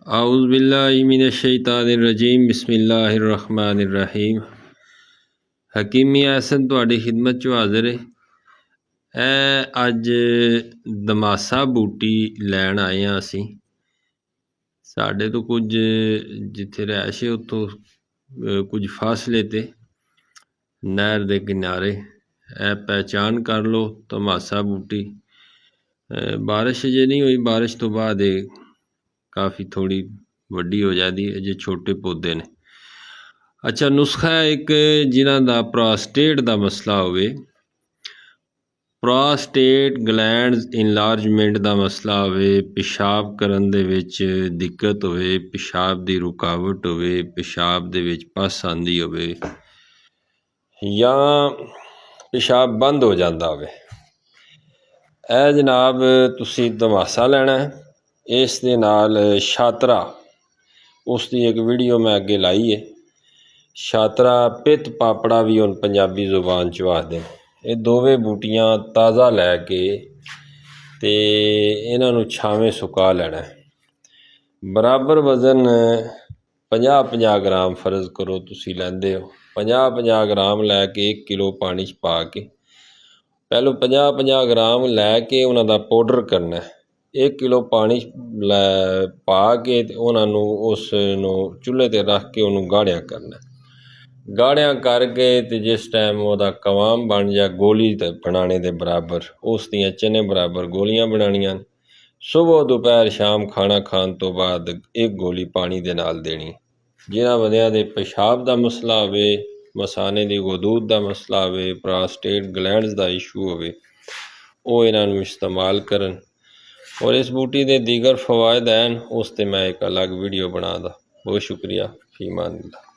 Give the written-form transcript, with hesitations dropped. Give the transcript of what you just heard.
आउज़ बिल्लाहि मिनश्शैतानिर्रजीम बिस्मिल्लाहिर्रहमानिर्रहीम। हकीमी हसन तुहाडी खिदमत च हाज़िर है। अज दमासा बूटी लैन आए हैं असी। साढ़े तो कुछ जिथे रैश है उत्थों कुछ फासले ते नहर दे किनारे पहचान कर लो दमासा बूटी। बारिश अजे नहीं हुई, बारिश तो बाद काफ़ी थोड़ी वड्डी हो जाती है, अजे छोटे पौधे ने। अच्छा नुस्खा है एक जिन्हां दा प्रोस्टेट दा मसला होवे, प्रोस्टेट ग्लैंड्स इनलार्जमेंट दा मसला होवे, पेशाब करन दे विच दिक्कत होवे, पेशाब दी रुकावट होवे, पेशाब दे विच पस आंदी होवे या पेशाब बंद हो जाता होवे। ए जनाब तुसी दमासा लैना है, इस दे नाल छात्रा उसकी एक वीडियो मैं अगे लाई है। छात्रा पित पापड़ा भी हुण पंजाबी जुबान च आखदे ने। ये दोवें बूटियां ताज़ा लैके ते इन्हां नूं छावें सुका लैना है। बराबर वजन 50-50 ग्राम फर्ज करो तुसी लैंदे हो, 50-50 ग्राम लैके 1 किलो पानी च पा के पहलों 50-50 ग्राम लैके उन्हां दा पाउडर करना है। 1 किलो पानी पा के उन्होंने उस चूल्हे ते रख के उन्होंने गाढ़िया करना। गाढ़िया करके तो जिस टाइम वह कवाम बन जाए गोली बनाने के बराबर, उस दियां चने बराबर गोलियां बनानियां। सुबह दोपहर शाम खाना खान तो बाद एक गोली पानी दे नाल देनी। जिन्हां बंदियां दे पेशाब का मसला होवे, मसाने दी गदूद का मसला होवे, प्रोस्टेट ग्लैंड्स का इशू होवे, वो इन्हां नूं इस्तेमाल करन। और इस बूटी के दीगर फवायद हैं, उस ते मैं एक अलग वीडियो बना दा। बहुत शुक्रिया। फी मान अल्लाह।